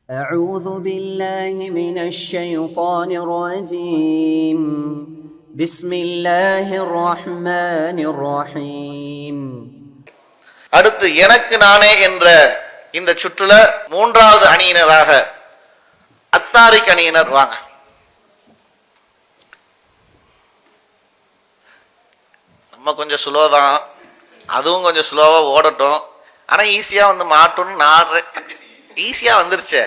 أعوذ بالله من الشيطان الرجيم بسم الله الرحمن الرحيم. அடுத்து எனக்கு நானே என்ற இந்த சுற்றுல மூன்றாவது அணியினராக அத்தாரிக் அணியினர் வாங்க. நம்ம கொஞ்சம் ஸ்லோ தான், அதுவும் கொஞ்சம் ஸ்லோவா ஓடட்டும். ஆனா ஈஸியா வந்து மாட்டோம்னு நான் ஈஸியா வந்துருச்சே.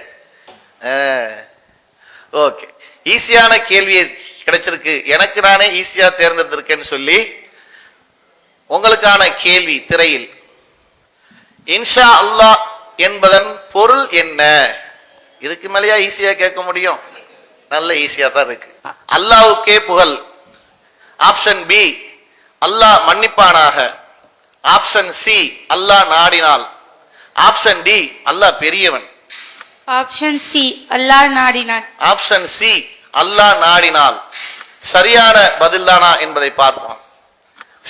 ஓகே, ஈஸியான கேள்வி கிடைச்சிருக்கு. எனக்கு நானே ஈஸியா தேர்ந்தெடுத்திருக்கேன்னு சொல்லி உங்களுக்கான கேள்வி திரையில். இன்ஷா அல்லாஹ் என்பதன் பொருள் என்ன? இதுக்கு மேலேயா ஈஸியா கேட்க முடியும்? நல்ல ஈஸியா தான் இருக்கு. அல்லாஹ்வுக்கே புகழ். ஆப்ஷன் பி, அல்லாஹ் மன்னிப்பானாக. ஆப்ஷன் சி, அல்லாஹ் நாடினால். ஆப்ஷன் டி, அல்லாஹ் பெரியவன். ஆப்ஷன் சி, அல்லாஹ் நாடினால். ஆப்ஷன் சி, அல்லாஹ் நாடினால் சரியான பதில் தானா என்பதை பார்ப்போம்.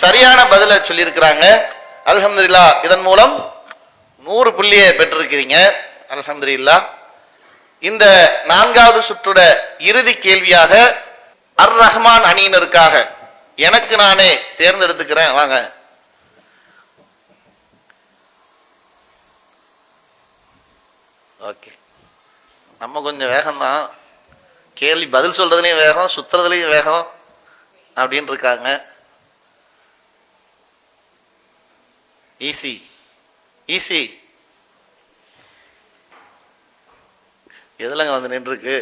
சரியான பதில சொல்லியிருக்கிறாங்க. அல்ஹம்துலில்லாஹ், இதன் மூலம் 100 புள்ளியை பெற்றிருக்கிறீங்க. அல்ஹம்துலில்லாஹ். இந்த 4வது சுற்றுட இறுதி கேள்வியாக அர் ரஹ்மான் அணியினருக்காக எனக்கு நானே தேர்ந்தெடுத்துக்கிறேன். வாங்க. ஓகே, நம்ம கொஞ்சம் வேகம்தான். கேள்வி பதில் சொல்றதுலையும் வேகம், சுத்துறதுலையும் வேகம் அப்படின்னு இருக்காங்க. ஈஸி ஈஸி எதுலங்க வந்து நின்றுருக்கு?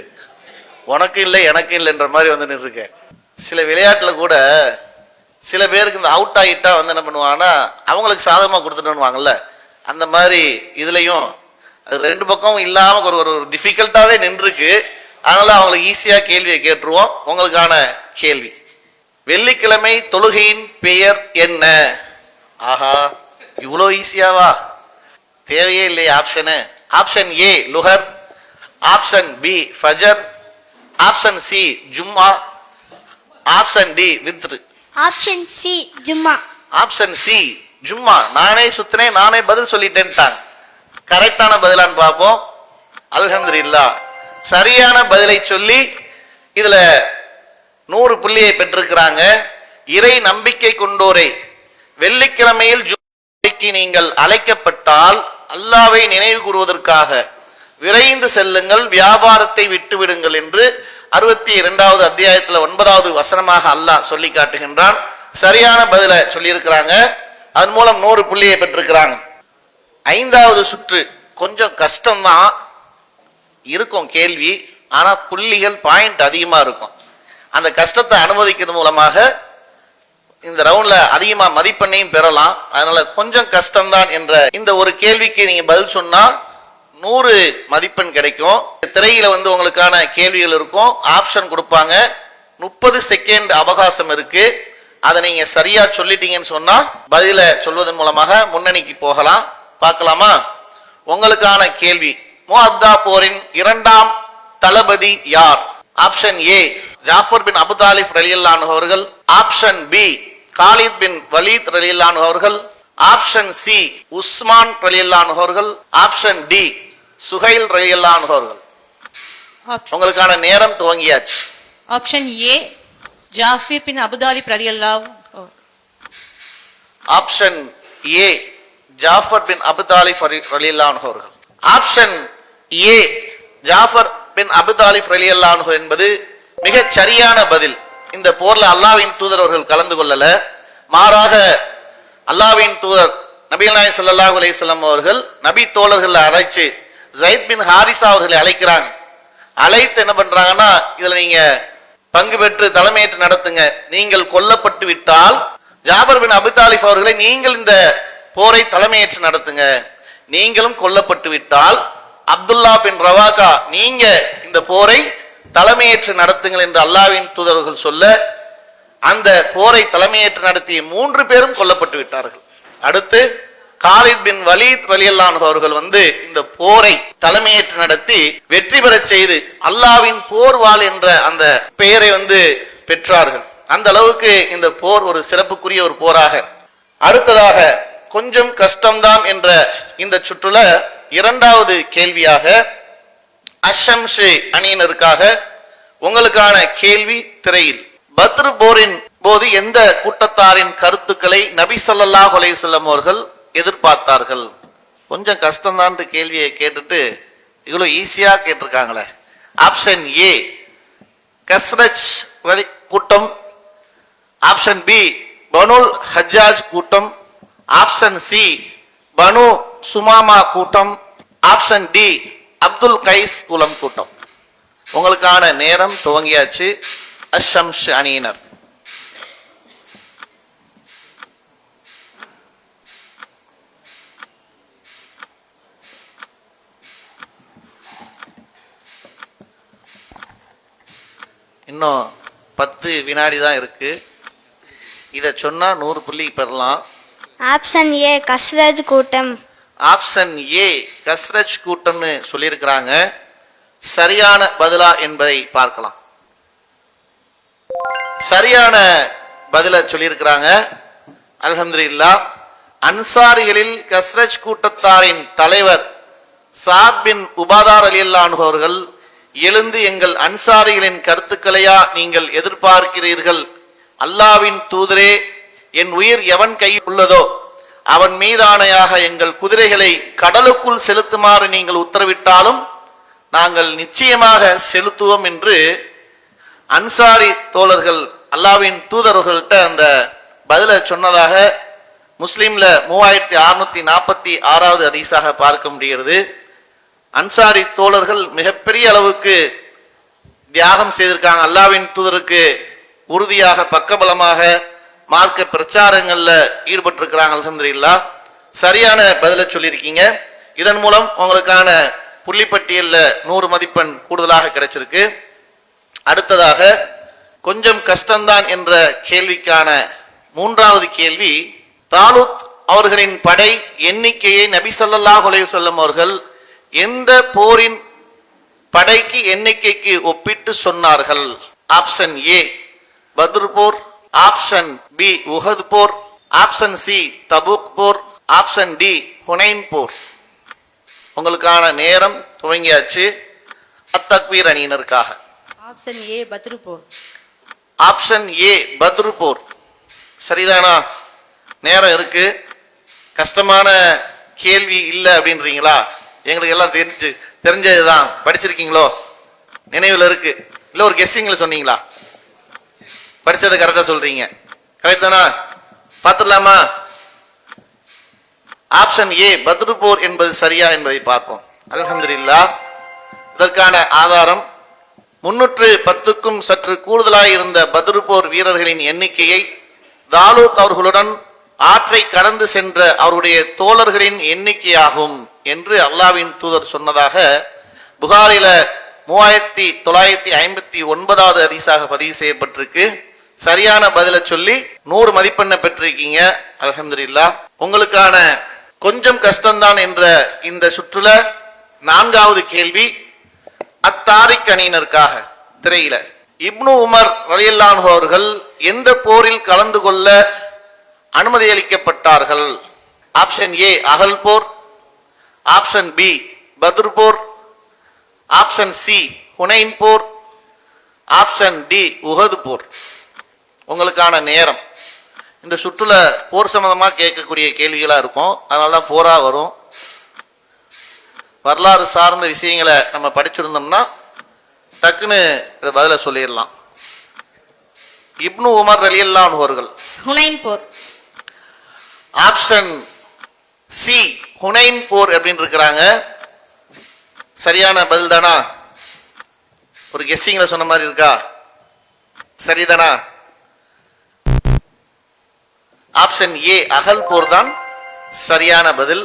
உனக்கு இல்லை எனக்கு இல்லைன்ற மாதிரி வந்து நின்றுருக்கு. சில விளையாட்டுல கூட சில பேருக்கு இந்த அவுட் ஆகிட்டா வந்து என்ன பண்ணுவாங்கன்னா அவங்களுக்கு சாதகமாக கொடுத்துட்டுவாங்கல்ல, அந்த மாதிரி இதுலையும் அது 2 பக்கமும் இல்லாம ஒரு டிஃபிகல்ட்டாவே நின்றுருக்கு. அதனால அவங்களுக்கு ஈஸியா கேள்வியை கேட்டுருவோம். உங்களுக்கான கேள்வி, வெள்ளிக்கிழமை தொழுகையின் பெயர் என்ன? ஆஹா, இவ்வளோ ஈஸியாவா? தேவையே இல்லையே ஆப்ஷனு. ஆப்ஷன் ஏ லுஹர், ஆப்ஷன் பி ஃபஜர், ஆப்ஷன் சி ஜும்மா, ஆப்ஷன் டி வித்ரு. ஆப்ஷன் சி ஜும்மா. ஆப்ஷன் சி ஜும்மா. நானே சுத்தினேன், நானே பதில் சொல்லிட்டேன்ட்டாங்க. கரெக்டான பதிலான்னு பார்ப்போம். அல்ஹம்துலில்லாஹ், சரியான பதிலை சொல்லி இதுல 100 புள்ளியை பெற்றிருக்கிறாங்க. இறை நம்பிக்கை கொண்டோரை, வெள்ளிக்கிழமையில் ஜும்மாவுக்கு நீங்கள் அழைக்கப்பட்டால் அல்லாஹ்வை நினைவு கூறுவதற்காக விரைந்து செல்லுங்கள், வியாபாரத்தை விட்டு விடுங்கள் என்று 62வது அத்தியாயத்தில் 9வது வசனமாக அல்லாஹ் சொல்லி காட்டுகின்றான். சரியான பதில சொல்லியிருக்கிறாங்க. அதன் மூலம் 100 புள்ளியை பெற்றிருக்கிறாங்க. 5வது சுற்று கொஞ்சம் கஷ்டம்தான் இருக்கும் கேள்வி, ஆனா புள்ளிகள் பாயிண்ட் அதிகமா இருக்கும். அந்த கஷ்டத்தை அனுமதிக்கிறது மூலமாக இந்த ரவுண்ட்ல அதிகமா மதிப்பெண்ணையும் பெறலாம். அதனால கொஞ்சம் கஷ்டம்தான் என்ற இந்த ஒரு கேள்விக்கு நீங்க பதில் சொன்னா 100 மதிப்பெண் கிடைக்கும். திரையில வந்து உங்களுக்கான கேள்விகள் இருக்கும், ஆப்ஷன் கொடுப்பாங்க. 30 செகண்ட் அவகாசம் இருக்கு. அதை நீங்க சரியா சொல்லிட்டீங்கன்னு சொன்னா பதில சொல்வதன் மூலமாக முன்னணிக்கு போகலாம். பார்க்கலாமா? உங்களுக்கான கேள்வி, முஅத்தா போரின் 2ஆம் தளபதி யார்? Option A Jafar bin Abu Talib ரலியல்லாஹு அன்ஹு அவர்கள். Option B Khalid bin Walid ரலியல்லாஹு அன்ஹு அவர்கள். ஆப்ஷன் சி உஸ்மான் ரலியல்லாஹு அன்ஹு அவர்கள். ஆப்ஷன் டி சுஹைல் ரலியல்லாஹு அன்ஹு அவர்கள். உங்களுக்கான நேரம் துவங்கியாச்சு. Option A Jafar bin Abu Talib ரலியல்லாஹு. Option A Jafar bin Abu Talib ரலியல்லாஹு அன்ஹு அவர்கள். Option A Jafar bin Abu Talib ரலியல்லாஹு அன்ஹு என்பது மிக சரியான பதில். இந்த போர்ல அல்லாஹ்வின் தூதர் அவர்கள் கலந்து கொள்ளல, மாறாக அல்லாஹ்வின் தூதர் நபிகள் நாயகம் ஸல்லல்லாஹு அலைஹி வஸல்லம் அவர்கள் நபி தோழர்களை அழைச்சு ஸைத் பின் ஹாரிஸா அவர்களை அழைக்கிறாங்க. அழைத்து என்ன பண்றாங்கன்னா, இதுல நீங்க பங்கு பெற்று தலைமையேற்று நடத்துங்க. நீங்கள் கொல்லப்பட்டு விட்டால் ஜாபர் பின் அபு தாலிப் அவர்களை நீங்கள் இந்த போரை தலைமையேற்று நடத்துங்க. நீங்களும் கொல்லப்பட்டு விட்டால் அப்துல்லா பின் ரவாகா நீங்க இந்த போரை தலைமையேற்று நடத்துங்கள் என்று அல்லாஹ்வின் தூதர்கள் சொல்ல, அந்த போரை தலைமையேற்று நடத்திய 3 பேரும் கொல்லப்பட்டு விட்டார்கள். அடுத்து காலித் பின் வலீத் ரலியல்லாஹு அன்ஹு அவர்கள் வந்து இந்த போரை தலைமையேற்று நடத்தி வெற்றி பெற செய்து அல்லாஹ்வின் போர்வாள் என்ற அந்த பெயரை வந்து பெற்றார்கள். அந்த அளவுக்கு இந்த போர் ஒரு சிறப்புக்குரிய ஒரு போராக. அடுத்ததாக கொஞ்சம் கஷ்டம்தான் என்ற இந்த சுற்றுல இரண்டாவது கேள்வியாக அஷம்ஷு அணியினருக்காக உங்களுக்கான கேள்வி திரையில். பத்ர் போரின் போது எந்த கூட்டத்தாரின் கருத்துக்களை நபி ஸல்லல்லாஹு அலைஹி வஸல்லம் அவர்கள் எதிர்பார்த்தார்கள்? கொஞ்சம் கஷ்டம்தான் கேள்வியை கேட்டுட்டு இவ்வளவு ஈஸியா கேட்டிருக்காங்களே. ஆப்ஷன் ஏ கஸ்ரஜ் கூட்டம், ஆப்ஷன் பி பனுல் ஹஜ்ஜாஜ் கூட்டம், ஆப்ஷன் சி பனு சுமாமா கூட்டம், ஆப்ஷன் டி அப்துல் கைஸ் குலம் கூட்டம். உங்களுக்கான நேரம் துவங்கியாச்சு. அஷம்ஷ் அணியினர். இன்னும் 10 வினாடி தான் இருக்கு. இதை சொன்னா 100 புள்ளி பெறலாம். ஆப்ஷன் ஏ கஸ்ரஜ் கூட்டம். ஆப்ஷன் ஏ கஸ்ரஜ் கூட்டம்னு சொல்லியிருக்கிறாங்க. சரியான பதிலா என்பதை பார்க்கலாம். சரியான பதில சொல்லியிருக்கிறாங்க. அல்ஹம்துலில்லாஹ். அன்சாரிகளில் கஸ்ரஜ் கூட்டத்தாரின் தலைவர் சாத் பின் உபாதார் ரலியல்லாஹு அன்ஹு அவர்கள் எழுந்து, எங்கள் அன்சாரிகளின் கருத்துக்களையா நீங்கள் எதிர்பார்க்கிறீர்கள்? அல்லாஹ்வின் தூதரே, என் உயிர் எவன் கையில் உள்ளதோ அவன் மீதானையாக எங்கள் குதிரைகளை கடலுக்குள் செலுத்துமாறு நீங்கள் உத்தரவிட்டாலும் நாங்கள் நிச்சயமாக செலுத்துவோம் என்று அன்சாரி தோழர்கள் அல்லாஹ்வின் தூதர்கள்ட்ட அந்த பதில சொன்னதாக முஸ்லிம்ல 3646வது ஹதீஸாக பார்க்க முடிகிறது. அன்சாரி தோழர்கள் மிகப்பெரிய அளவுக்கு தியாகம் செய்திருக்காங்க. அல்லாஹ்வின் தூதருக்கு உறுதியாக பக்கபலமாக மார்க்க பிரச்சாரங்கள்ல ஈடுபட்டிருக்கிறாங்க. அல்ஹம்துலில்லாஹ். சரியான பதில சொல்லியிருக்கீங்க. இதன் மூலம் உங்களுக்கான புள்ளிப்பட்டியல்ல 100 மதிப்பெண் கூடுதலாக கிடைச்சிருக்கு. அடுத்ததாக கொஞ்சம் கஷ்டம்தான் என்ற கேள்விக்கான 3வது கேள்வி. தாலூத் அவர்களின் படை எண்ணிக்கையை நபி ஸல்லல்லாஹு அலைஹி வஸல்லம் அவர்கள் எந்த போரின் படைக்கு எண்ணிக்கைக்கு ஒப்பிட்டு சொன்னார்கள்? ஆப்ஷன் ஏ பத்ர் போர், ஆப்ஷன் பி உஹத் போர், ஆப்ஷன் சி தபூக் போர், ஆப்ஷன் டி ஹுனைன் போர். உங்களுக்கான நேரம் துவங்கியாச்சு. அத்தக்வீர் அணியினருக்காக. ஆப்ஷன் ஏ பத்ரு போர். ஆப்ஷன் ஏ பத்ர் போர் சரிதானா? நேரம் இருக்கு. கஷ்டமான கேள்வி இல்லை அப்படின்றீங்களா? எங்களுக்கு எல்லாம் தெரிஞ்சதுதான். படிச்சிருக்கீங்களோ? நினைவில் இருக்கு? இல்ல ஒரு கெஸ்ஸிங்ல சொன்னீங்களா? படிச்சதை கரெக்டா சொல்றீங்க. கரெக்ட் தானா? பார்த்துடலாமா? ஆப்ஷன் ஏ பத்ர் போர் என்பது சரியா என்பதை பார்ப்போம். அல்ஹம்துலில்லாஹ். இதற்கான ஆதாரம் 310க்கும் சற்று கூடுதலாக இருந்த பத்ர் போர் வீரர்களின் எண்ணிக்கையை தாலூத் அவர்களுடன் ஆற்றை கடந்து சென்ற அவருடைய தோழர்களின் எண்ணிக்கையாகும் என்று அல்லாஹ்வின் தூதர் சொன்னதாக புகாரில 3959வது ஹதீஸாக பதிவு செய்யப்பட்டிருக்கு. சரியான பதில சொல்லி 100 மதிப்பெண்ணை பெற்றிருக்கீங்க. அல்ஹம்துலில்லாஹ். உங்களுக்கான கொஞ்சம் கஷ்டம்தான் என்ற இந்த சுற்றுல 4வது கேள்வி அத்தாரிக் அணியினருக்காக. திரையில இப்னு உமர் ரலியல்லாஹு அன்ஹு அவர்கள் எந்த போரில் கலந்து கொள்ள அனுமதி அளிக்கப்பட்டார்கள்? ஆப்ஷன் ஏ அகல் போர், ஆப்ஷன் பி பத்ர் போர், ஆப்ஷன் சி ஹுனைன் போர், ஆப்ஷன் டி உஹது போர். உங்களுக்கான நேரம். இந்த சுற்றுல போர் சம்பந்தமா கேட்கக்கூடிய கேள்விகளா இருக்கும். அதனாலதான் போரா வரும். வரலாறு சார்ந்த விஷயங்களை நம்ம படிச்சிருந்தோம்னா டக்குன்னு இதை பதில சொல்லிடலாம். இப்னு உமர் ரலியல்லாஹு அன்ஹு அவர்கள் ஹுனைன் போர். ஆப்ஷன் சி ஹுனைன் போர் அப்படின்னு இருக்கிறாங்க. சரியான பதில் தானா? ஒரு கெஸ்ஸிங்ல சொன்ன மாதிரி இருக்கா? சரிதானா? ஆப்ஷன் ஏ அகல் போர் தான் சரியான பதில்.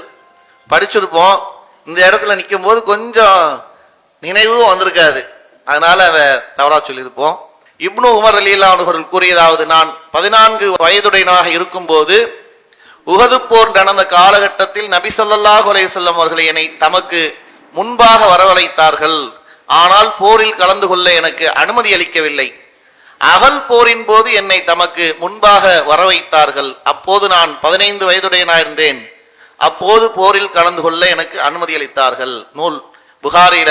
படிச்சிருப்போம். இந்த இடத்துல நிற்கும் போது கொஞ்சம் நினைவும் வந்திருக்காது. அதனால அதை தவறா சொல்லியிருப்போம். இப்னு உமர் ரலியல்லாஹு அன்ஹு அவர்கள் கூறியதாவது, நான் 14 வயதுடையவனாக இருக்கும் போது உஹது போர் நடந்த காலகட்டத்தில் நபி ஸல்லல்லாஹு அலைஹி வஸல்லம் அவர்களை என்னை தமக்கு முன்பாக வரவழைத்தார்கள். ஆனால் போரில் கலந்து கொள்ள எனக்கு அனுமதி அளிக்கவில்லை. அகல் போரின் போது என்னை தமக்கு முன்பாக வரவைத்தார்கள். அப்போது நான் 15 வயதுடையனாயிருந்தேன். அப்போது போரில் கலந்து கொள்ள எனக்கு அனுமதி அளித்தார்கள். நூல் புகாரில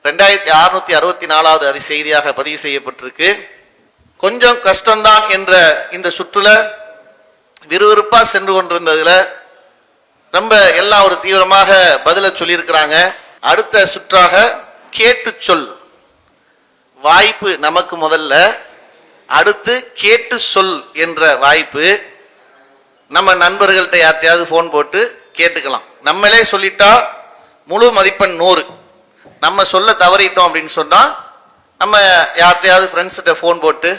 2664வது அது செய்தியாக பதிவு செய்யப்பட்டிருக்கு. கொஞ்சம் கஷ்டம்தான் என்ற இந்த சுற்றுல விறுவிறுப்பா சென்று கொண்டிருந்ததுல ரொம்ப எல்லாம் ஒரு தீவிரமாக பதில சொல்லியிருக்கிறாங்க. அடுத்த சுற்றாக கேட்டு சொல் வாய்ப்பு நமக்கு முதல்ல, அடுத்து கேட்டு சொல் என்ற வாய்ப்பு நம்ம நண்பர்கள்ட்ட யார்ட்டையாவது ஃபோன் போட்டு கேட்டுக்கலாம். நம்மளே சொல்லிட்டா முழு மதிப்பெண் 100. நம்ம சொல்ல தவறிட்டோம் அப்படின்னு சொன்னா நம்ம யார்ட்டையாவது ஃப்ரெண்ட்ஸ்கிட்ட ஃபோன் போட்டு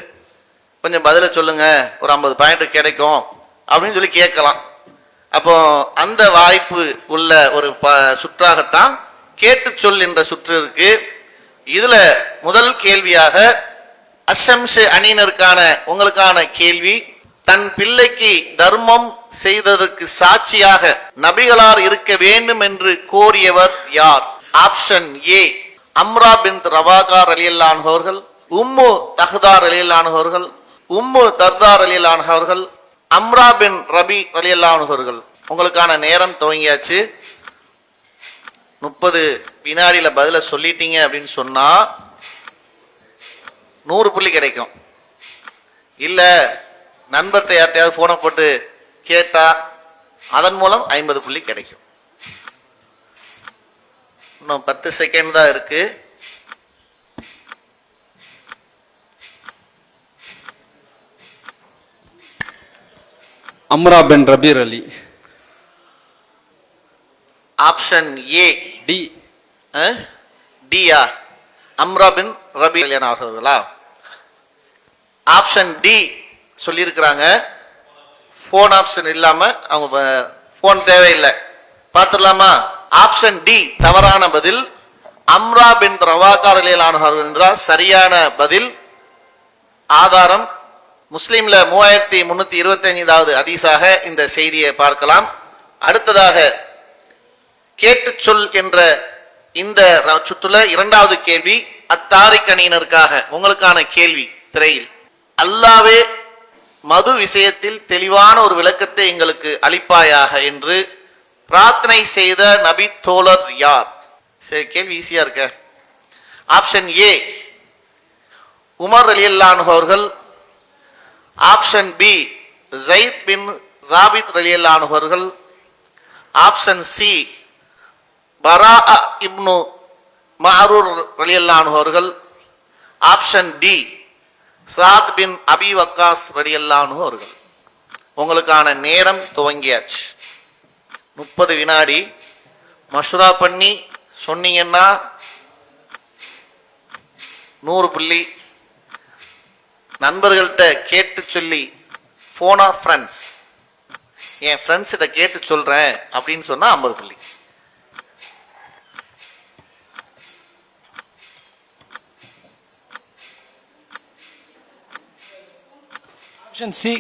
கொஞ்சம் பதில சொல்லுங்க, ஒரு 50 பாயிண்ட் கிடைக்கும் அப்படின்னு சொல்லி கேட்கலாம். அப்போ அந்த வாய்ப்பு உள்ள ஒரு சுற்றாகத்தான் கேட்டு சொல் என்ற சுற்று இருக்கு. இதுல முதல் கேள்வியாக அஷம்ஸ் அணியினருக்கான உங்களுக்கான கேள்வி, தன் பிள்ளைக்கு தர்மம் செய்ததற்கு சாட்சியாக நபிகளார் இருக்க வேண்டும் என்று கோரியவர் யார்? ஆப்ஷன் ஏ அம்ரா பின் ரவாகார் ரலியல்லாஹு அன்ஹு அவர்கள், உம்மு தஹ்தார் ரலியல்லாஹு அன்ஹு அவர்கள், உம்மு தர்தார் ரலியல்லாஹு அன்ஹு அவர்கள், அம்ரா பின் ரபி ரலியல்லாஹு அன்ஹு அவர்கள். உங்களுக்கான நேரம் துவங்கியாச்சு. 30 வினாடியில பதில சொல்லிட்டீங்க அப்படின்னு சொன்னா 100 புள்ளி கிடைக்கும். இல்ல நண்பர்கிட்ட யார்ட்டையாவது போனை போட்டு கேட்டா அதன் மூலம் 50 புள்ளி கிடைக்கும். இன்னும் 10 செகண்ட் தான் இருக்கு. அம்ரா பின் ரபீர் அலி. Option A D. டியா? அம்ரா பின் ரபீர் அலி அவர்களா? ஆப்ஷன் டி சொல்லியிருக்கிறாங்க. போன் ஆப்ஷன் இல்லாம அவங்க போன் தேவையில்லை. பார்த்துடலாமா? ஆப்ஷன் டி தவறான பதில். அம்ரா பின் ரவாகார் ரலியல்லாஹு அன்ஹு என்றால் சரியான பதில். ஆதாரம் முஸ்லிம்ல 3325வது ஹதீஸாக இந்த செய்தியை பார்க்கலாம். அடுத்ததாக கேட்டு சொல் என்ற இந்த சுற்றுல இரண்டாவது கேள்வி அத்தாரிக் அணியினருக்காக உங்களுக்கான கேள்வி திரையில். அல்லாவே மது விஷயத்தில் தெளிவான ஒரு விளக்கத்தை எங்களுக்கு அளிப்பாயாக என்று பிரார்த்தனை செய்த நபி தோழர் யார்? சரி, கேள்வி ஈஸியா இருக்க. ஆப்ஷன் ஏ உமர் ரலியல்லாஹு அன்ஹு அவர்கள், ஆப்ஷன் பி ஸைத் பின் ஜாபித் ரலியல்லாஹு அன்ஹு அவர்கள், ஆப்ஷன் சி பரா இப்னு மஅரூர் ரலியல்லாஹு அன்ஹு அவர்கள், ஆப்ஷன் டி சாத் பின் அபி வக்காஸ் ரலியல்லாஹு அன்ஹு அவர்கள். உங்களுக்கான நேரம் துவங்கியாச்சு. 30 வினாடி. மஷ்ரா பண்ணி சொன்னீங்கன்னா 100 புள்ளி. நண்பர்கள்ட்ட கேட்டு சொல்லி போன் ஆஃப் ஃப்ரெண்ட்ஸ், என் ஃப்ரெண்ட்ஸ் கிட்ட கேட்டு சொல்றேன் அப்படின்னு சொன்னா 50 புள்ளி. Option C.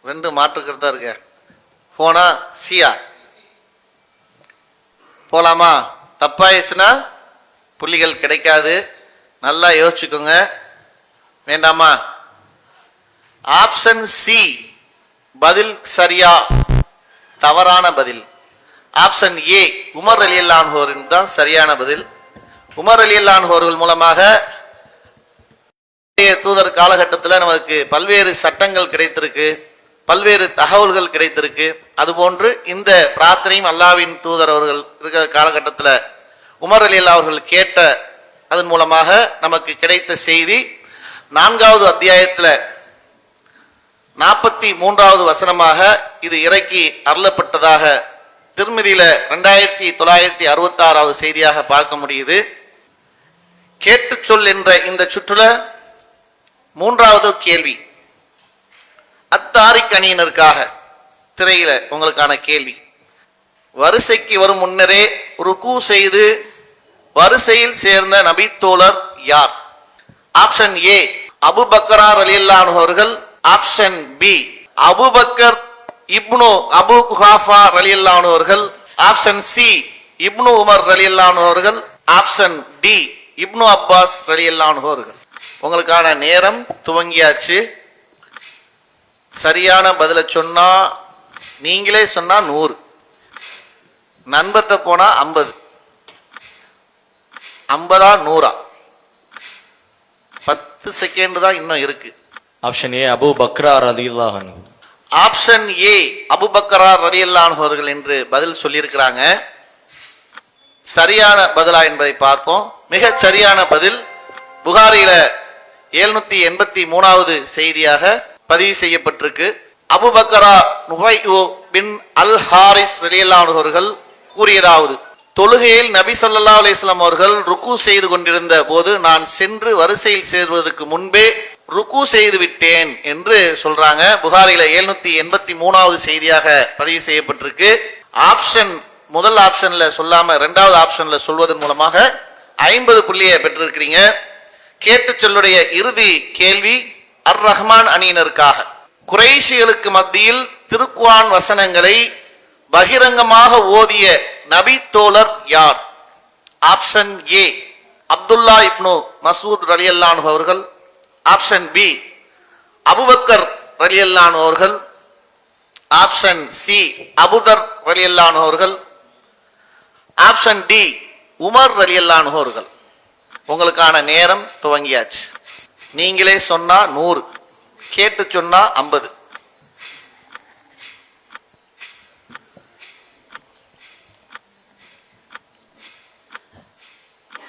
2 மாற்றுக்கிறதா இருக்க. போனா சியா? போலாமா? தப்பாயிடுச்சுன்னா புள்ளிகள் கிடைக்காது. நல்லா யோசிச்சுக்கோங்க. வேண்டாமா? ஆப்ஷன் சி பதில் சரியா? தவறான பதில். ஆப்ஷன் ஏ உமர் ரலியல்லாஹு அன்ஹு அவர்கள் தான் சரியான பதில். உமர் ரலியல்லாஹு அன்ஹு அவர்கள் மூலமாக தூதர் காலகட்டத்தில் நமக்கு பல்வேறு சட்டங்கள் கிடைத்திருக்கு, பல்வேறு தகவல்கள் கிடைத்திருக்கு. அதுபோன்று இந்த பிரார்த்தனையும் அல்லாஹ்வின் தூதர் அவர்கள் இருக்கிற காலகட்டத்தில் உமர் ரலியல்லாஹு அவர்கள் கேட்ட அதன் மூலமாக நமக்கு கிடைத்த செய்தி 4வது அத்தியாயத்தில் 43வது வசனமாக இது இறக்கி அருளப்பட்டதாக திருமதியில 2966வது செய்தியாக பார்க்க முடியுது. கேட்டு சொல் என்ற இந்த சுற்றுல 3வது கேள்வி அத்தாரிக் அணியினருக்காக திரையில உங்களுக்கான கேள்வி. வரிசைக்கு வரும் முன்னரே ருக்கு செய்து வரிசையில் சேர்ந்த நபி தோழர் யார்? ஆப்ஷன் ஏ அபூபக்கர் ரலியல்லாஹு அன்ஹு அவர்கள், ஆப்ஷன் பி அபூபக்கர் இப்னு அபு குஹாஃபா ரலியல்லாஹு அன்ஹு அவர்கள், ஆப்ஷன் சி இப்னு உமர் ரலியல்லாஹு அன்ஹு அவர்கள், ஆப்ஷன் டி இப்னு அப்பாஸ் ரலியல்லாஹு அன்ஹு அவர்கள். உங்களுக்கான நேரம் துவங்கியாச்சு. சரியான பதில சொன்னா நீங்களே சொன்னா 100, நண்பர்கிட்ட போனா 50. 50 100? 10 செகண்ட் தான் இன்னும் இருக்கு. ஆப்ஷன் ஏ அபூ பக்ரா ரலியல்லாஹு அன்ஹு. ஆப்ஷன் ஏ அபூபக்கர் ரலியல்லாஹு அன்ஹு அவர்கள் என்று பதில் சொல்லியிருக்கிறாங்க. சரியான பதிலா என்பதை பார்ப்போம். மிகச் சரியான பதில். புகாரில 783வது செய்தியாக பதிவு செய்யப்பட்டிருக்கு. அபூபக்கர் நுபை பின் அல் ஹாரிஸ் ரலியல்லாஹு அன்ஹு அவர்கள் கூறியதாவது, தொழுகையில் நபி ஸல்லல்லாஹு அலைஹி வஸல்லம் அவர்கள் ருக்கு செய்து கொண்டிருந்த போது நான் சென்று வரிசையில் சேர்வதற்கு முன்பே ருக்கு செய்து விட்டேன் என்று சொல்றாங்க. புகாரில 783வது செய்தியாக பதிவு செய்யப்பட்டிருக்கு. ஆப்ஷன் முதல் ஆப்ஷன்ல சொல்லாம இரண்டாவது ஆப்ஷன்ல சொல்வதன் மூலமாக 50 புள்ளியை பெற்றிருக்கிறீங்க. கேட்டு சொல்லுடைய இறுதி கேள்வி அர் ரஹ்மான் அணியினருக்காக. குறைஷிகளுக்கு மத்தியில் திருக்குர்ஆன் வசனங்களை பகிரங்கமாக ஓதிய நபி தோழர் யார்? ஆப்ஷன் ஏ அப்துல்லா இப்னு மசூத் ரலியல்லாஹு அன்ஹு அவர்கள். ஆப்ஷன் பி அபூபக்கர் ரலியல்லாஹு அன்ஹு அவர்கள். ஆப்ஷன் சி அபூதர் ரலியல்லாஹு அன்ஹு அவர்கள். ஆப்ஷன் டி உமர் ரலியல்லாஹு அன்ஹு அவர்கள். உங்களுக்கான நேரம் துவங்கியாச்சு. நீங்களே சொன்னா 100, கேட்டு சொன்னா 50.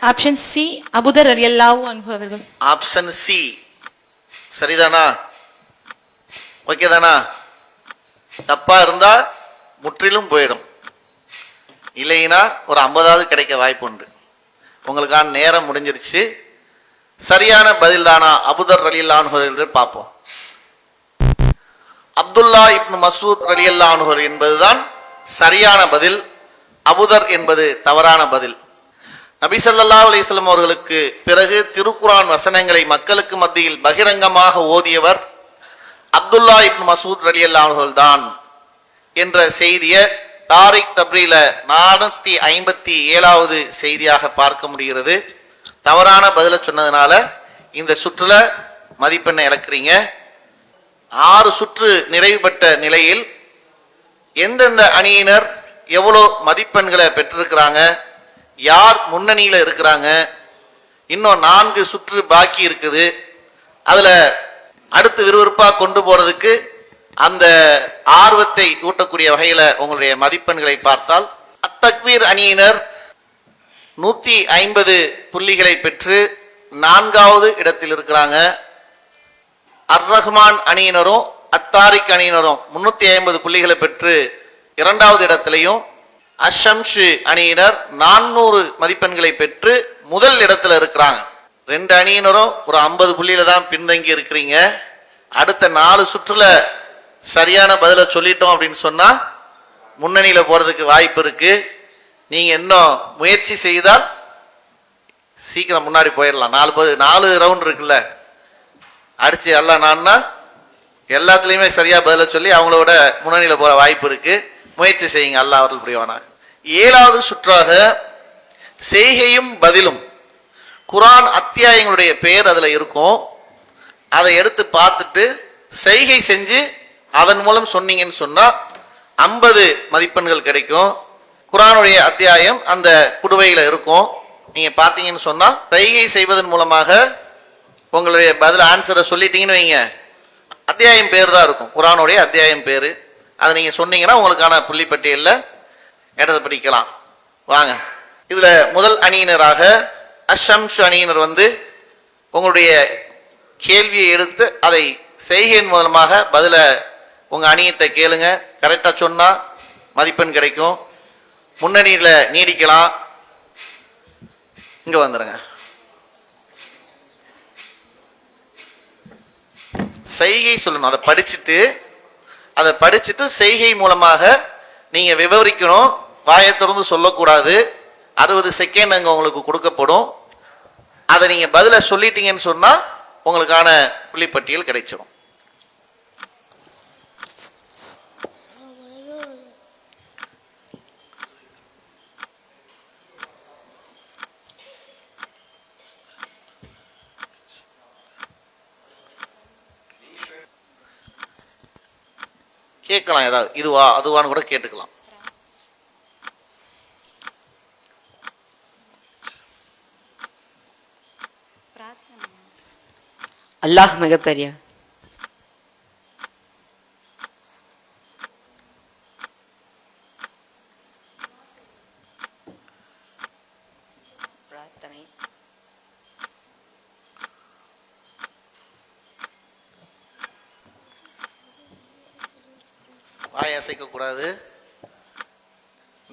ஆப்ஷன் சி அபூதர் ரலியல்லாஹு அன்ஹு அவர்கள். ஆப்ஷன் சி சரிதானா? ஓகே தானா? தப்பா இருந்தா முற்றிலும் போயிடும், இல்லைன்னா ஒரு 50வது கிடைக்க வாய்ப்பு உண்டு. உங்களுக்கான நேரம் முடிஞ்சிருச்சு. சரியான பதில் தானா அபூதர் ரலியல்லாஹு அன்ஹு என்று பார்ப்போம். அப்துல்லா இப்னு மசூத் ரலியல்லாஹு அன்ஹு என்பதுதான் சரியான பதில். அபூதர் என்பது தவறான பதில். நபி ஸல்லல்லாஹு அலைஹி வஸல்லம் அவர்களுக்கு பிறகு திருக்குர்ஆன் வசனங்களை மக்களுக்கு மத்தியில் பகிரங்கமாக ஓதியவர் அப்துல்லா இப்னு மசூத் ரலியல்லாஹு அன்ஹு தான் என்ற செய்தியை தாரிக் தப்ரீல 457வது செய்தியாக பார்க்க முடிகிறது. தவறான பதில சொன்னதுனால இந்த சுற்றுல மதிப்பெண்ணை இழக்கிறீங்க. 6 சுற்று நிறைவு பெற்ற நிலையில் எந்தெந்த அணியினர் எவ்வளோ மதிப்பெண்களை பெற்றிருக்கிறாங்க, யார் முன்னணியில இருக்கிறாங்க, இன்னும் 4 சுற்று பாக்கி இருக்குது. அதுல அடுத்து விறுவிறுப்பா கொண்டு போறதுக்கு அந்த ஆர்வத்தை ஊட்டக்கூடிய வகையில உங்களுடைய மதிப்பெண்களை பார்த்தால் அத்தக்வீர் அணியினர் 150 புள்ளிகளை பெற்று 4வது இடத்தில் இருக்கிறாங்க. அர் ரஹ்மான் அணியினரும் அத்தாரிக் அணியினரும் 350 புள்ளிகளை பெற்று 2வது இடத்திலையும், அஷம்ஷு அணியினர் 400 மதிப்பெண்களை பெற்று முதல் இடத்துல இருக்கிறாங்க. 2 அணியினரும் ஒரு 50 புள்ளியில தான் பின்தங்கி இருக்கிறீங்க. அடுத்த 4 சுற்றுல சரியான பதில சொல்லிட்டோம் அப்படின்னு சொன்னா முன்னணியில போறதுக்கு வாய்ப்பு இருக்கு. நீங்க இன்னும் முயற்சி செய்தால் சீக்கிரம் முன்னாடி போயிடலாம். 4 ரவுண்ட் இருக்குல்ல, அடிச்சு எல்லாம் நான்னா எல்லாத்துலயுமே சரியா பதில சொல்லி அவங்களோட முன்னணியில போற வாய்ப்பு இருக்கு. முயற்சி செய்யுங்க, அல்லாஹ் அவர்கள் புரிவானாக. 7வது சுற்றாக செய்கையும் பதிலும். குர்ஆன் அத்தியாயங்களுடைய பெயர் அதுல இருக்கும். அதை எடுத்து பார்த்துட்டு செய்கை செஞ்சு அதன் மூலம் சொன்னீங்கன்னு சொன்னா 50 மதிப்பெண்கள் கிடைக்கும். குர்ஆனுடைய அத்தியாயம் அந்த குடுவையில இருக்கும். நீங்க பார்த்தீங்கன்னு சொன்னா செய்கை செய்வதன் மூலமாக உங்களுடைய பதில் ஆன்சரை சொல்லிட்டீங்கன்னு வைங்க, அத்தியாயம் பேர் தான் இருக்கும், குர்ஆனுடைய அத்தியாயம் பேரு. அதை நீங்க சொன்னீங்கன்னா உங்களுக்கான புள்ளிப்பட்டியல்ல இடத்தை பிடிக்கலாம். வாங்க, இதுல முதல் அணியினராக அஷம்ஷு அணியினர் உங்களுடைய கேள்வியை எடுத்து அதை செய்கையின் மூலமாக பதில உங்க அணியிட்ட கேளுங்க. கரெக்டா சொன்னா மதிப்பெண் கிடைக்கும், முன்னணியில நீடிக்கலாம். இங்க வந்துருங்க. செய்கை சொல்லணும், அதை படிச்சுட்டு செய்கை மூலமாக நீங்க விவரிக்கணும். வாயை திறந்து சொல்லக்கூடாது. 60 செகண்ட் அங்க உங்களுக்கு கொடுக்கப்படும். அதை நீங்க பதில சொல்லிட்டீங்கன்னு சொன்னா உங்களுக்கான புள்ளிப்பட்டியல் கிடைச்சிடும். கேட்கலாம், ஏதாவது இதுவா அதுவான்னு கூட கேட்டுக்கலாம். அல்லாஹ் மிகப்பெரிய. பிரார்த்தனை. வாய் அசைக்க கூடாது.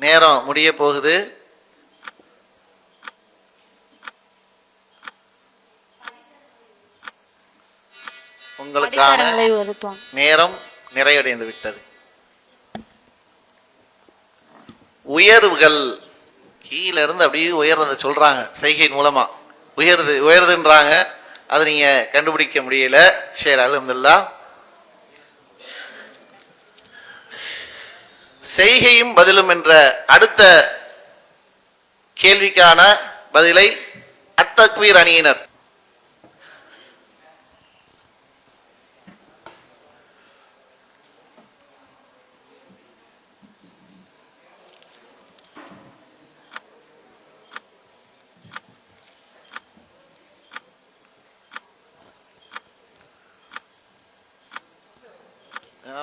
நேரம் முடிய போகுது. உங்களுக்கான நேரம் நிறைவடைந்து விட்டது. உயர்வுகள் கீழே இருந்து அப்படியே உயர்றத சொல்றாங்க, செய்கையின் மூலமா உயருதுன்றாங்க. அதை நீங்க கண்டுபிடிக்க முடியல. சரி, அல்ஹம்துலில்லாஹ். செய்கையும் பதிலும் என்ற அடுத்த கேள்விக்கான பதிலை அத்தக்வீர் அணியினர்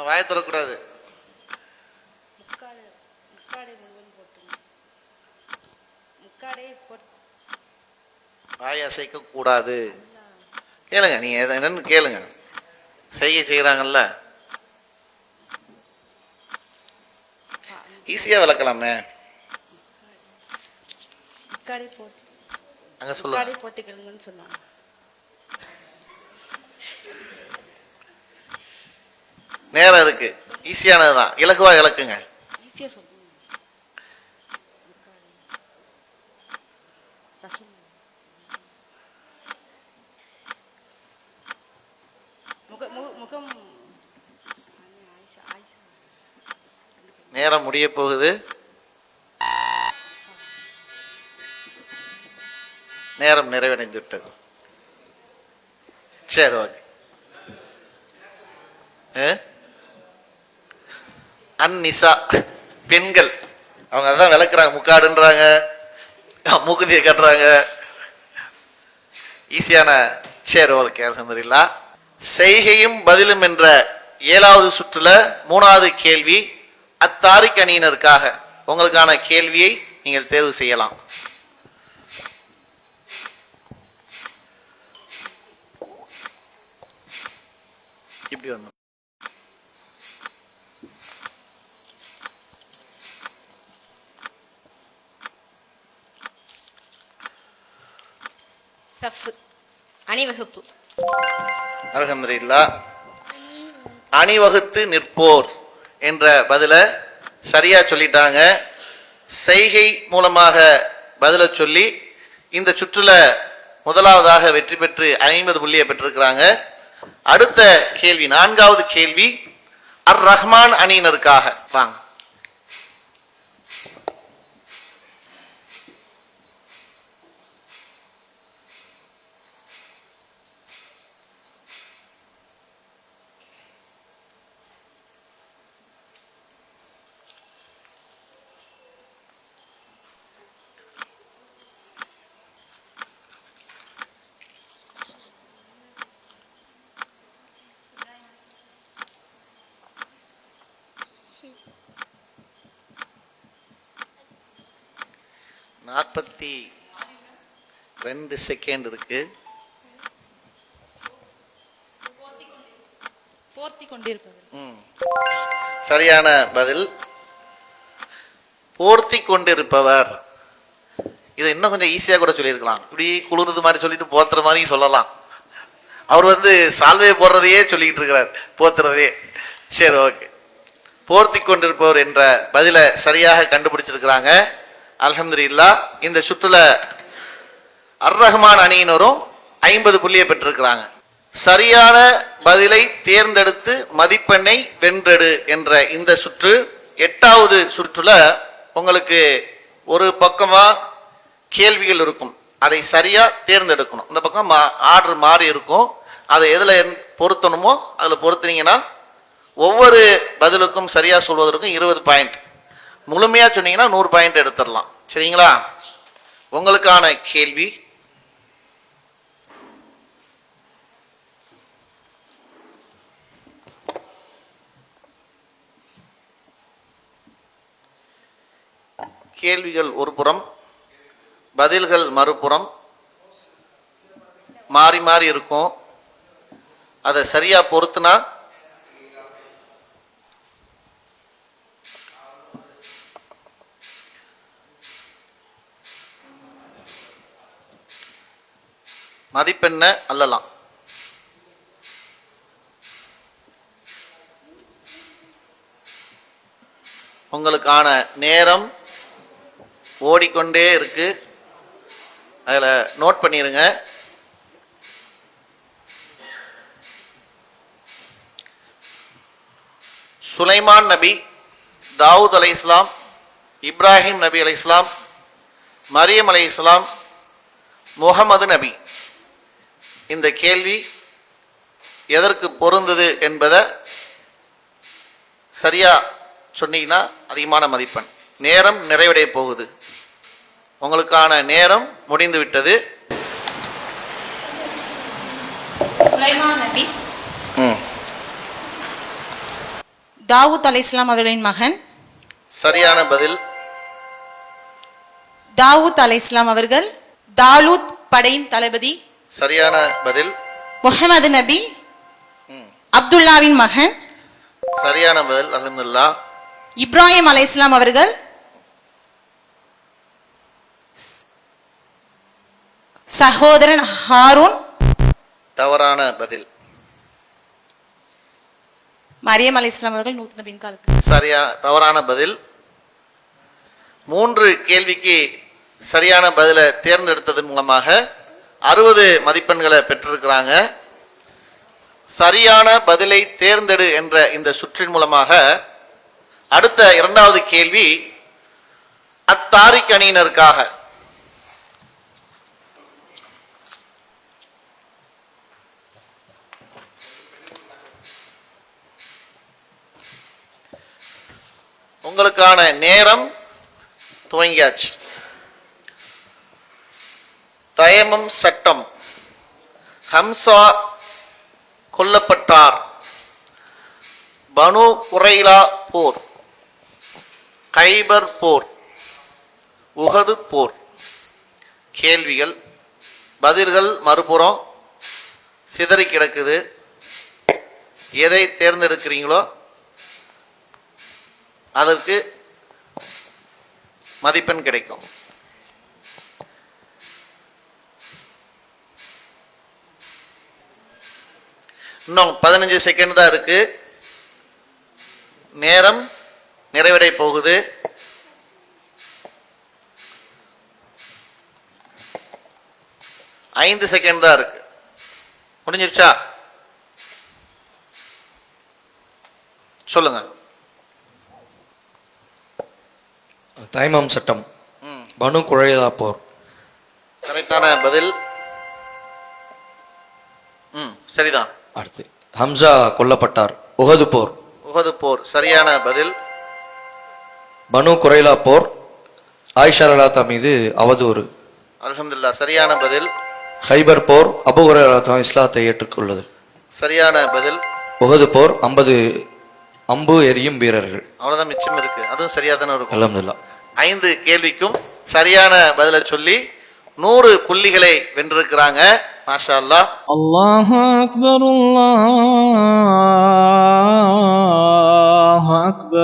வாய தரக்கூடாது. வாய் அசைக்க கூடாது. கேளுங்க, நீங்க என்னன்னு கேளுங்க. செய்யறாங்கல்ல, ஈஸியா விளக்கலாமே. அங்க சொல்லுங்க. நேரம் இருக்கு, ஈஸியானதுதான். இலகுவா இலக்குங்க. நேரம் முடிய போகுது. நேரம் நிறைவடைந்து விட்டது. சரி, ஓகே. அந்நிசா பெண்கள், அவங்க அதான் விளக்குறாங்க. முக்காடுன்றாங்க, மூக்குதியை கட்டுறாங்க. ஈஸியான. சரி, ஓகே, அல்ஹம்துலில்லாஹ். செய்கையும் பதிலும் என்ற 7வது சுற்றுல 3வது கேள்வி அத்தாரிக் அணியினருக்காக. உங்களுக்கான கேள்வியை நீங்கள் தேர்வு செய்யலாம். இப்படி வந்து சஃப் அணிவகுப்பு. அல்ஹம்துலில்லாஹ். அணிவகுத்து நிற்போர் என்ற பதில சரியா சொல்லிட்டாங்க. செய்கை மூலமாக பதில சொல்லி இந்த சுற்றுல முதலாவதாக வெற்றி பெற்று 50 புள்ளியை பெற்றிருக்கிறாங்க. அடுத்த கேள்வி, 4வது கேள்வி அர் ரஹ்மான் அணியினருக்காக. வாங்க. நாற்பத்தி 2 செகண்ட் இருக்கு. சரியான பதில் போர்த்தி கொண்டிருப்பவர். இதை இன்னும் கொஞ்சம் ஈஸியா கூட சொல்லியிருக்கலாம். இப்படி குளிர்றது மாதிரி சொல்லிட்டு போத்துற மாதிரி சொல்லலாம். அவர் சால்வையை போடுறதையே சொல்லிட்டு இருக்கிறார், போத்துறதே. சரி, ஓகே. போர்த்தி கொண்டிருப்பவர் என்ற பதில சரியாக கண்டுபிடிச்சிருக்கிறாங்க. அல்ஹம்துலில்லாஹ். இந்த சுற்றுல அர் ரஹ்மான் அணியினரும் 50 புள்ளியை பெற்றிருக்கிறாங்க. சரியான பதிலை தேர்ந்தெடுத்து மதிப்பெண்ணை வென்றெடு என்ற இந்த சுற்று 8வது சுற்றுல உங்களுக்கு ஒரு பக்கமா கேள்விகள் இருக்கும். அதை சரியா தேர்ந்தெடுக்கணும். இந்த பக்கம் ஆர்டர் மாறி இருக்கும். அதை எதுல பொருத்தணுமோ அதுல பொருத்தினீங்கன்னா ஒவ்வொரு பதிலுக்கும் சரியா சொல்வதற்கும் 20 பாயிண்ட். முழுமையா சொன்னீங்கன்னா 100 பாயிண்ட் எடுத்துடலாம். சரிங்களா? உங்களுக்கான கேள்வி கேள்விகள் ஒரு புறம், பதில்கள் மறுபுறம் மாறி மாறி இருக்கும். அதை சரியா பொறுத்துனா மதிப்பெண்ண அல்லலாம். உங்களுக்கான நேரம் ஓடிக்கொண்டே இருக்கு, அதில் நோட் பண்ணிருங்க. சுலைமான் நபி, தாவூத் அலைஹிஸ்ஸலாம், இப்ராஹிம் நபி அலைஹிஸ்ஸலாம், மரியம் அலைஹிஸ்ஸலாம், முஹம்மது நபி, இந்த கேள்வி எதற்கு பொருந்தது என்பதை சரியா சொன்னீங்கன்னா அதிகமான மதிப்பெண். நேரம் நிறைவடைய போகுது, உங்களுக்கான நேரம் முடிந்து விட்டது. சுலைமான் நபி தாவூத் அலைஹிஸ்ஸலாம் அவர்களின் மகன். சரியான பதில். தாவூத் அலைஹிஸ்ஸலாம் அவர்கள் தாலூத் படையின் தளபதி. சரியான பதில். முஹம்மது நபி அப்துல்லாவின் மகன். சரியான பதில். அல்ஹம்துலில்லாஹ். இப்ராஹிம் அலைஹிஸ்ஸலாம் அவர்கள் சகோதரன் ஹாரூன். தவறான பதில். மரியம் அலைஹிஸ்ஸலாம் அவர்கள் நூத் நபியின் காலத்தில். சரியா தவறான பதில். 3 கேள்விக்கு சரியான பதிலை தேர்ந்தெடுத்ததன் மூலமாக 60 மதிப்பெண்களை பெற்றிருக்கிறாங்க. சரியான பதிலை தேர்ந்தெடு என்ற இந்த சுற்றின் மூலமாக அடுத்த 2வது கேள்வி அத்தாரிக் அணியினருக்காக. உங்களுக்கான நேரம் துவங்கியாச்சு. தயமம் சட்டம். ஹம்சா கொல்லப்பட்டார். பனு குரைலா போர், கைபர் போர், உஹது போர். கேள்விகள், பதில்கள் மறுபுறம் சிதறி கிடக்குது. எதை தேர்ந்தெடுக்கிறீங்களோ அதற்கு மதிப்பெண் கிடைக்கும். இன்னும் 15 செகண்ட் தான் இருக்கு, நேரம் நிறைவடை போகுது. ஐந்து செகண்ட் தான் இருக்கு. முடிஞ்சிருச்சா? சொல்லுங்க. தைமம் சட்டம், பனு குழைலா போர். கரெக்டான பதில். சரிதான். அடுத்து ஹம்சா கொல்லப்பட்டார், உஹது போர். உஹது போர் சரியான பதில். பனு குரைலா போர், ஆயிஷா ரலியல்லாஹு மீது அவதூறு. அல்ஹம்துலில்லாஹ் சரியான பதில். ஹைபர் போர், அபூ ஹுரைரா இஸ்லாத்தை ஏற்றுக்கொள்வது. சரியான பதில். உஹது போர், 50 அம்பு எரியும் வீரர்கள். அவ்வளவுதான் மிச்சம் இருக்கு, அதுவும் சரியா தானே இருக்கும். அல்ஹம்துலில்லாஹ். 5 கேள்விக்கும் சரியான பதிலை சொல்லி 100 புள்ளிகளை வென்றிருக்கிறாங்க. மாஷா அல்லாஹ். அல்லாஹு அக்பர், அல்லாஹு அக்பர்.